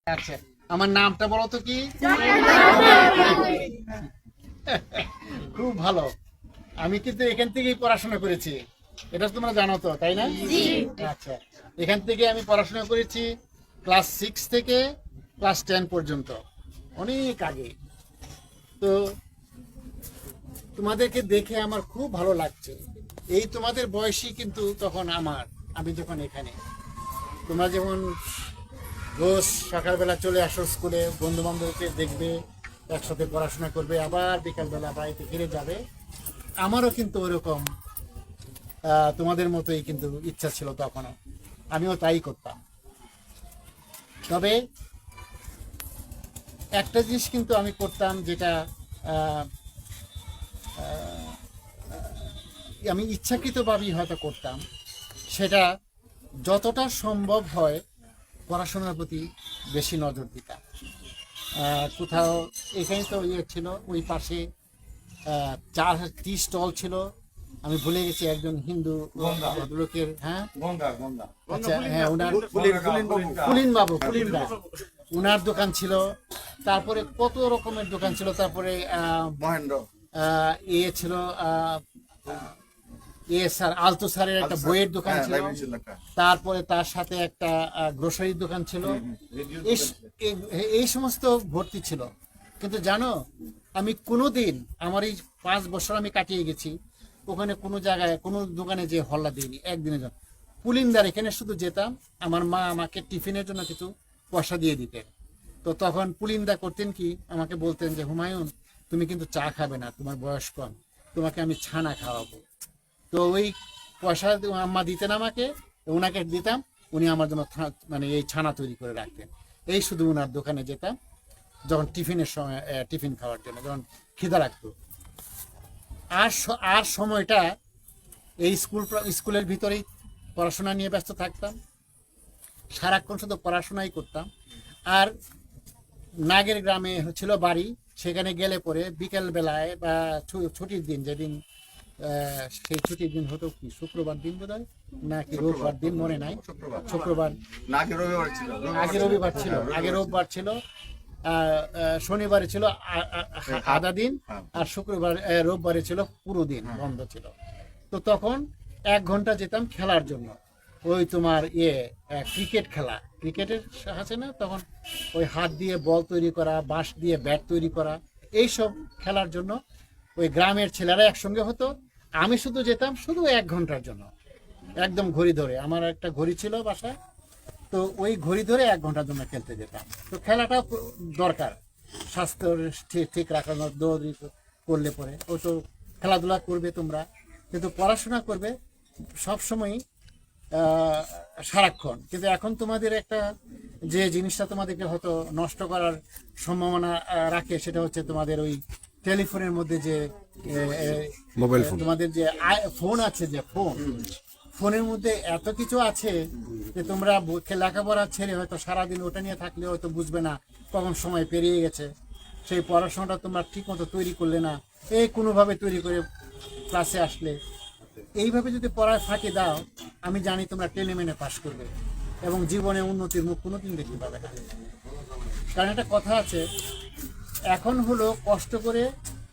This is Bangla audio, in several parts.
আচ্ছা, আমার নামটা বলো তো কি? খুব ভালো। আমি কিন্তু এখান থেকেই পড়াশোনা করেছি, এটা তোমরা জানো তো, তাই না? আচ্ছা, এখান থেকে আমি পড়াশোনা করেছি ক্লাস 6 থেকে ক্লাস 10 পর্যন্ত, অনেক আগে। তো তোমাদেরকে দেখে আমার খুব ভালো লাগছে। এই তোমাদের বয়সী কিন্তু তখন আমি যখন এখানে, তোমরা যেমন রোজ সকালবেলা চলে আসো স্কুলে, বন্ধু বান্ধবকে দেখবে, একসাথে পড়াশোনা করবে, আবার বিকালবেলা বাড়িতে ফিরে যাবে। আমারও কিন্তু ওরকম তোমাদের মতোই কিন্তু ইচ্ছা ছিল তখনও, আমিও তাই করতাম। তবে একটা জিনিস কিন্তু আমি করতাম, যেটা আহ, আমি ইচ্ছাকৃতভাবেই হয়তো করতাম, সেটা যতটা সম্ভব হয় পড়াশোনার প্রতি বেশি নজর দিতাম। কোথাও এখানে তো ইয়ে ছিল, ওই পাশে চা টি স্টল ছিল, আমি ভুলে গেছি, একজন হিন্দু লোকের। হ্যাঁ, আচ্ছা, হ্যাঁ, ওনার পুলিন বাবু, ওনার দোকান ছিল। তারপরে কত রকমের দোকান ছিল। তারপরে ইয়ে ছিল, স্যার আলতো স্যারের একটা বইয়ের দোকান ছিল। তারপরে তার সাথে একটা গ্রোসারির দোকান ছিল। এই সমস্ত ভর্তি ছিল। কিন্তু জানো, আমি কোনোদিন, আমার এই 5 বছর আমি কাটিয়ে গেছি, ওখানে কোনো জায়গায় কোনো দোকানে যে হল্লা দিইনি একদিনের জন্য। পুলিনদার এখানে শুধু যেতাম, আমার মা আমাকে টিফিনের জন্য কিছু পয়সা দিয়ে দিতেন। তো তখন পুলিন্দা করতেন কি, আমাকে বলতেন যে হুমায়ুন, তুমি কিন্তু চা খাবে না, তোমার বয়স কম, তোমাকে আমি ছানা খাওয়াবো। তো ওই পয়সা আম্মা দিতেন আমাকে, ওনাকে দিতাম, উনি আমার জন্য মানে এই ছানা তৈরি করে রাখতেন। এই শুধু ওনার দোকানে যেতাম যখন টিফিনের সময়, টিফিন খাওয়ার জন্য যখন খিদা লাগতো। আর সময়টা এই স্কুলের ভিতরেই পড়াশোনা নিয়ে ব্যস্ত থাকতাম, সারাক্ষণ শুধু পড়াশোনাই করতাম। আর নাগের গ্রামে ছিল বাড়ি, সেখানে গেলে পরে বিকেল বেলায় বা ছুটির দিন, যেদিন সেই ছুটির দিন হতো কি শুক্রবার দিন বোধ হয়, নাকি রোববার দিন, মনে নাই, শুক্রবার, আগে রবিবার ছিল, শনিবারে ছিল আধা দিন, আর শুক্রবার রোববারে ছিল পুরো দিন বন্ধ ছিল। তো তখন 1 ঘন্টা যেতাম খেলার জন্য, ওই তোমার ক্রিকেট খেলা, ক্রিকেটের আছে না তখন, ওই হাত দিয়ে বল তৈরি করা, বাঁশ দিয়ে ব্যাট তৈরি করা, এইসব খেলার জন্য ওই গ্রামের ছেলেরা একসঙ্গে হতো। আমি শুধু যেতাম শুধু 1 ঘন্টার জন্য, একদম ঘড়ি ধরে, আমার একটা ঘড়ি ছিল বাসায়, তো ওই ঘড়ি ধরে 1 ঘন্টার জন্য খেলতে যেতাম। তো খেলাটা দরকার, স্বাস্থ্য ঠিক রাখানোর, দৌড় করলে পরে ও তো খেলাধুলা করবে তোমরা, কিন্তু পড়াশোনা করবে সবসময়ই সারাক্ষণ। কিন্তু এখন তোমাদের একটা যে জিনিসটা তোমাদেরকে হয়তো নষ্ট করার সম্ভাবনা রাখে, সেটা হচ্ছে তোমাদের ওই টেলিফোনের মধ্যে যে মোবাইল ফোন, তোমাদের যে ফোন আছে, যে ফোনের মধ্যে এত কিছু আছে যে তোমরা লেখাপড়া ছেড়ে হয়তো সারাদিন ওটা নিয়ে থাকলে হয়তো বুঝবে না কখন সময় পেরিয়ে গেছে। সেই পড়াশোনাটা তোমরা ঠিক মতো তৈরি করলে না, এই কোনোভাবে তৈরি করে ক্লাসে আসলে, এইভাবে যদি পড়ায় ফাঁকি দাও, আমি জানি তোমরা টেনে মেনে পাশ করবে এবং জীবনে উন্নতির মুখ কোনোদিন দেখতে পাবে না। কারণ একটা কথা আছে, এখন হলো কষ্ট করে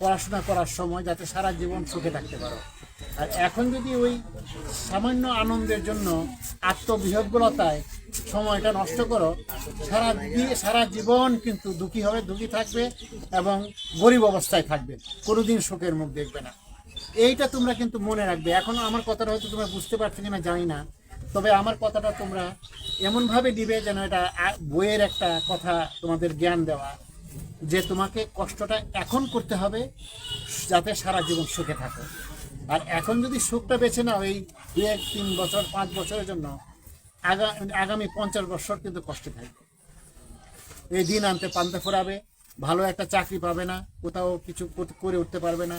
পড়াশোনা করার সময়, যাতে সারা জীবন সুখে থাকতে পারো। আর এখন যদি ওই সামান্য আনন্দের জন্য আত্মবিহ্বলতায় সময়টা নষ্ট করো, সারা জীবন কিন্তু দুঃখী হবে, দুঃখী থাকবে এবং গরিব অবস্থায় থাকবে, কোনোদিন সুখের মুখ দেখবে না। এইটা তোমরা কিন্তু মনে রাখবে। এখনো আমার কথাটা হয়তো তোমরা বুঝতে পারছো কিনা জানি না, তবে আমার কথাটা তোমরা এমনভাবে দিবে যেন এটা বইয়ের একটা কথা তোমাদের জ্ঞান দেওয়া, যে তোমাকে কষ্টটা এখন করতে হবে যাতে সারা জীবন সুখে থাকো। আর এখন যদি সুখটা বেছে নাও এই 2-3 বছর 5 বছরের জন্য, আগামী 50 বছর কিন্তু কষ্টে থাকবে। এই দিন আনতে পান্তে ফোরাবে, ভালো একটা চাকরি পাবে না, কোথাও কিছু করে উঠতে পারবে না,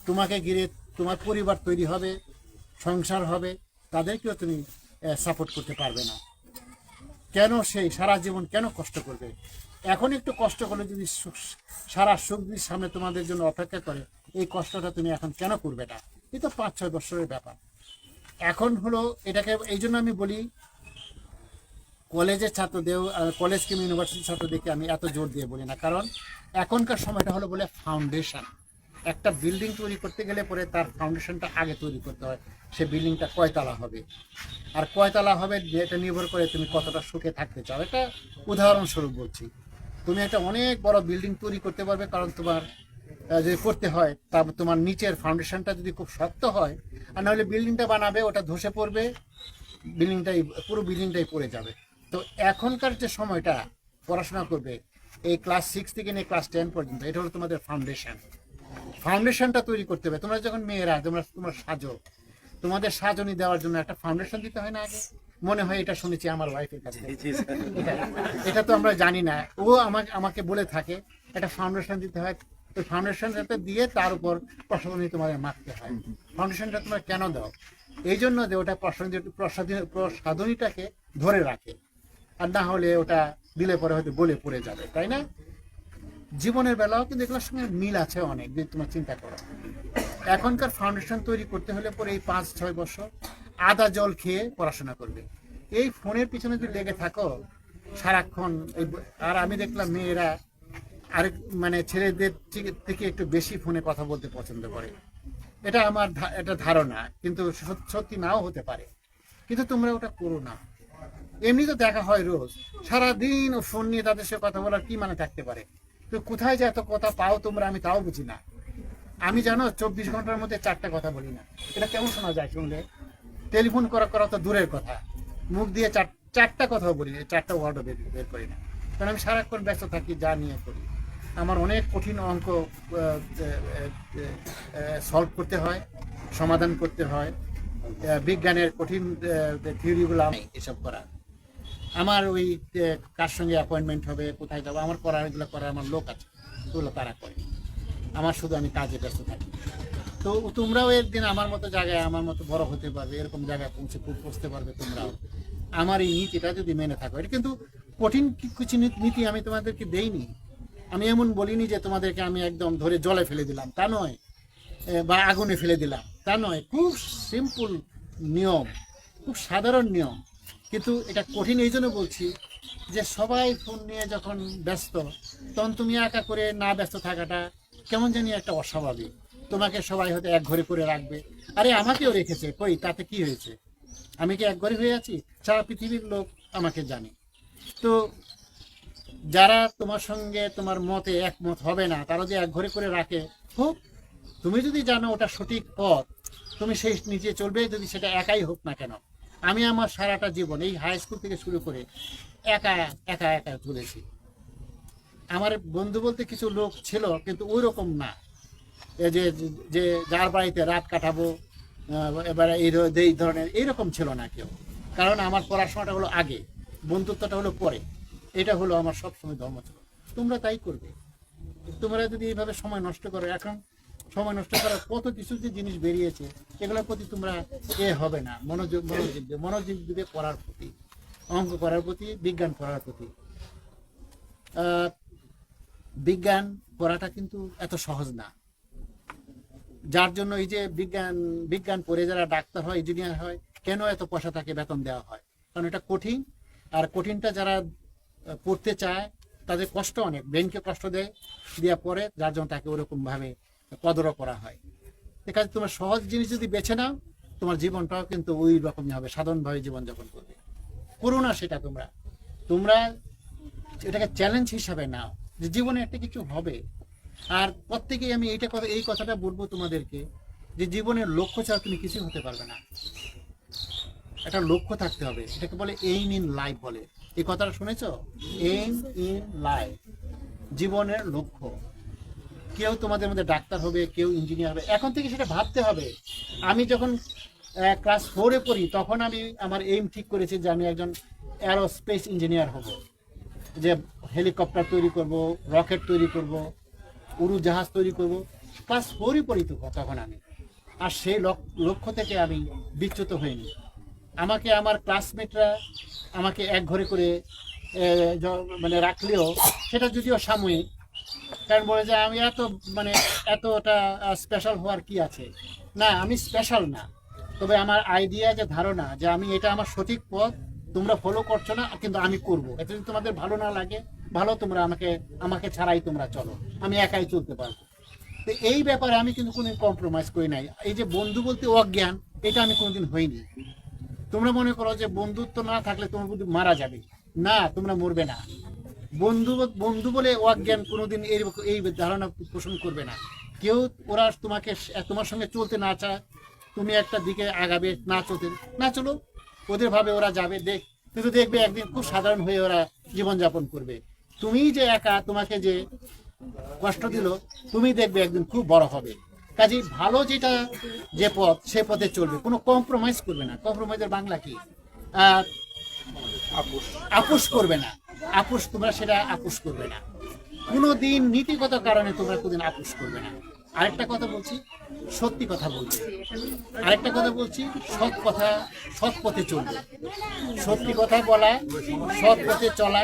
তোমাকে ঘিরে তোমার পরিবার তৈরি হবে, সংসার হবে, তাদেরকেও তুমি সাপোর্ট করতে পারবে না। কেন সেই সারা জীবন কেন কষ্ট করবে? এখন একটু কষ্ট করলে যদি সারা সুখ সামনে তোমাদের জন্য অপেক্ষা করে, এই কষ্টটা তুমি এখন কেন করবে না? এই তো 5-6 বছরের ব্যাপার। এখন হলো এটাকে, এই জন্য আমি বলি কলেজের ছাত্রদের, কলেজ কিংবা ইউনিভার্সিটির ছাত্রদেরকে আমি এত জোর দিয়ে বলি না, কারণ এখনকার সময়টা হলো বলে ফাউন্ডেশন। একটা বিল্ডিং তৈরি করতে গেলে পরে তার ফাউন্ডেশনটা আগে তৈরি করতে হয়। সে বিল্ডিংটা কয়তলা হবে, আর কয়তলা হবে এটা নির্ভর করে তুমি কতটা সুখে থাকতে চাও। এটা উদাহরণস্বরূপ বলছি। তুমি একটা অনেক বড় বিল্ডিং তৈরি করতে পারবে, কারণ তোমার যদি করতে হয় তারপর তোমার নিচের ফাউন্ডেশনটা যদি খুব শক্ত হয়, আর নাহলে বিল্ডিংটা বানাবে ওটা ধসে পড়বে, পুরো বিল্ডিংটাই পড়ে যাবে। তো এখনকার যে সময়টা পড়াশোনা করবে, এই ক্লাস 6 থেকে নিয়ে ক্লাস 10 পর্যন্ত, এটা হলো তোমাদের ফাউন্ডেশনটা তৈরি করতে হবে। তোমরা যখন মেয়েরা তোমরা সাজো, তোমাদের সাজনি দেওয়ার জন্য একটা ফাউন্ডেশন দিতে হয় না আগে? মনে হয় এটা শুনেছি আমার ওয়াইফের কাছে। এটা তো আমরা জানি না, ও আমাকে বলে থাকে একটা ফাউন্ডেশন দিতে হয়। ওই ফাউন্ডেশনটা দিয়ে তার উপর প্রসাধনী তোমাদের মাখতে হয়। ফাউন্ডেশনটা তোমরা কেন দাও? এই জন্য যে ওটা প্রসাধনীটাকে ধরে রাখে, আর না হলে ওটা দিলে পরে হয়তো বলে পড়ে যাবে, তাই না? জীবনের বেলাও কিন্তু এগুলোর সঙ্গে মিল আছে অনেক, যদি তোমরা চিন্তা করো। এখনকার ফাউন্ডেশন তৈরি করতে হলে পরে এই 5-6 বছর আদা জল খেয়ে পড়াশোনা করবে। এই ফোনের পিছনে যদি লেগে থাকো সারাক্ষণ, আর আমি দেখলাম মেয়েরা আরেক মানে ছেলেদের থেকে একটু বেশি ফোনে কথা বলতে পছন্দ করে। এটা আমার একটা ধারণা, কিন্তু সত্যি নাও হতে পারে। কিন্তু তোমরা ওটা করো না। এমনি তো দেখা হয় রোজ, সারাদিন ফোন নিয়ে তাদের সাথে কথা বলার কি মানে থাকতে পারে? তো কোথায় যে এত কথা পাও তোমরা, আমি তাও বুঝি না। আমি জানো 24 ঘন্টার মধ্যে 4টা কথা বলি না। এটা কেমন শোনা যায় শুনলে? টেলিফোন করা তো দূরের কথা, মুখ দিয়ে 4টা কথাও বলি না, 4টা ওয়ার্ডও বের করি না। কারণ আমি সারাক্ষণ ব্যস্ত থাকি, যা নিয়ে করি। আমার অনেক কঠিন অঙ্ক সলভ করতে হয়, সমাধান করতে হয়, বিজ্ঞানের কঠিন থিওরিগুলো আমি এসব করা। আমার ওই কার সঙ্গে অ্যাপয়েন্টমেন্ট হবে, কোথায় যাবো, আমার এগুলো করার আমার লোক আছে, ওগুলো তারা করে। আমার শুধু আমি কাজে ব্যস্ত থাকি। তো তোমরাও একদিন আমার মতো জায়গায়, আমার মতো বড় হতে পারবে, এরকম জায়গায় পৌঁছতে পারবে তোমরাও, আমার এই নীতিটা যদি মেনে থাকো। এটা কিন্তু কঠিন কিছু নীতি আমি তোমাদেরকে দেইনি। আমি এমন বলিনি যে তোমাদেরকে আমি একদম ধরে জলে ফেলে দিলাম, তা নয়, বা আগুনে ফেলে দিলাম, তা নয়। খুব সিম্পল নিয়ম, খুব সাধারণ নিয়ম, কিন্তু এটা কঠিন এই জন্য বলছি যে সবাই ফোন নিয়ে যখন ব্যস্ত, তখন তুমি একা করে না ব্যস্ত থাকাটা কেমন জানি একটা অস্বাভাবিক। তোমাকে সবাই হয়তো এক ঘরে করে রাখবে। আরে আমাকেও রেখেছে, কই তাতে কি হয়েছে? আমি কি এক ঘরে হয়ে আছি? সারা পৃথিবীর লোক আমাকে জানে। তো যারা তোমার সঙ্গে তোমার মতে একমত হবে না, তারা যে এক ঘরে করে রাখে, হোক। তুমি যদি জানো ওটা সঠিক পথ, তুমি সেই নিচে চলবে, যদি সেটা একাই হোক না কেন। আমি আমার সারাটা জীবন এই হাই স্কুল থেকে শুরু করে একা একা একা চলেছি। আমার বন্ধু বলতে কিছু লোক ছিল, কিন্তু ওই রকম না যে যে যার বাড়িতে রাত কাটাবো, এবারে এই ধরনের এইরকম ছিল না কেউ। কারণ আমার পড়াশোনাটা হলো আগে, বন্ধুত্বটা হলো পরে। এটা হলো আমার সবসময় ধর্ম ছিল। তোমরা তাই করবে। তোমরা যদি এইভাবে সময় নষ্ট করো, এখন সময় নষ্ট করার কত কিছু যে জিনিস বেরিয়েছে, এগুলোর প্রতি তোমরা হবে না, মনোযোগ দিবে পড়ার প্রতি, অঙ্ক করার প্রতি, বিজ্ঞান পড়ার প্রতি। বিজ্ঞান পড়াটা কিন্তু এত সহজ না। যার জন্য এই যে বিজ্ঞান পড়ে যারা ডাক্তার হয়, ইঞ্জিনিয়ার হয়, কেন এত পয়সা তাকে বেতন দেওয়া হয়? কারণ এটা কঠিন। আর কঠিনটা যারা পড়তে চায় তাদের কষ্ট অনেক, ব্রেনকে কষ্ট দেওয়া পরে, যার জন্য তাকে ওরকমভাবে কদরও করা হয়। এখানে তোমার সহজ জিনিস যদি বেছে নাও, তোমার জীবনটাও কিন্তু ওই রকমই হবে, সাধারণভাবে জীবনযাপন করবে। করো না সেটা। তোমরা এটাকে চ্যালেঞ্জ হিসাবে নাও, যে জীবনে একটা কিছু হবে। আর প্রত্যেকেই আমি এই কথাটা বলবো তোমাদেরকে, যে জীবনের লক্ষ্য ছাড়া তুমি কিছু হতে পারবে না। একটা লক্ষ্য থাকতে হবে, এটাকে বলে এইম ইন লাইফ বলে। এই কথাটা শুনেছো? এইম ইন লাইফ, জীবনের লক্ষ্য। কেউ তোমাদের মধ্যে ডাক্তার হবে, কেউ ইঞ্জিনিয়ার হবে, এখন থেকে সেটা ভাবতে হবে। আমি যখন ক্লাস 4-এ পড়ি, তখন আমি আমার এইম ঠিক করেছি যে আমি একজন অ্যারোস্পেস ইঞ্জিনিয়ার হব, যে হেলিকপ্টার তৈরি করব, রকেট তৈরি করব, উড়োজাহাজ তৈরি করব। ক্লাস 4-ই পড়ি তো তখন আমি। আর সেই লক্ষ্য থেকে আমি বিচ্যুত হইনি। আমাকে আমার ক্লাসমেটরা আমাকে এক ঘরে করে মানে রাখলেও সেটা যদিও সাময়িক, কারণ বলে যে আমি এতটা স্পেশাল হওয়ার কি আছে। না, আমি স্পেশাল না, তবে আমার আইডিয়া, যে ধারণা যে এটা আমার সঠিক পথ, তোমরা ফলো করছো না, কিন্তু আমি করব। এটা যদি তোমাদের ভালো না লাগে, ভালো, তোমরা আমাকে ছাড়াই তোমরা চলো, আমি একাই চলতে পারবো। তো এই ব্যাপারে আমি কিন্তু কোনোদিন কম্প্রোমাইজ করি নাই। এই যে বন্ধু বলতে অজ্ঞান, এটা আমি কোনোদিন হইনি। তোমরা মনে করো যে বন্ধুত্ব না থাকলে তোমার বন্ধু মারা যাবে, না, তোমরা মরবে না। বন্ধু বন্ধু বলে অজ্ঞান কোনোদিন এই ধারণা পোষণ করবে না কেউ। ওরা তোমার সঙ্গে চলতে না চায়, তুমি একটা দিকে আগাবে, না চলতে না চলো, ওদের ভাবে ওরা যাবে, কিন্তু দেখবে একদিন খুব সাধারণ হয়ে ওরা জীবনযাপন করবে। তুমি যে একা, তোমাকে যে কষ্ট দিল, তুমি দেখবে একদিন খুব বড় হবে। কাজে ভালো যেটা যে পথ, সে পথে চলবে, কোনো কম্প্রোমাইজ করবে না। কম্প্রোমাইজের বাংলা কি? আপোষ করবে না। তোমরা সেটা আপোষ করবে না কোনোদিন, নীতিগত কারণে তোমরা কোনদিন আপোষ করবে না। আরেকটা কথা বলছি, সত্যি কথা বলছি। আরেকটা কথা বলছি, সৎ পথে চলবে। সত্যি কথা বলা, সৎ পথে চলা।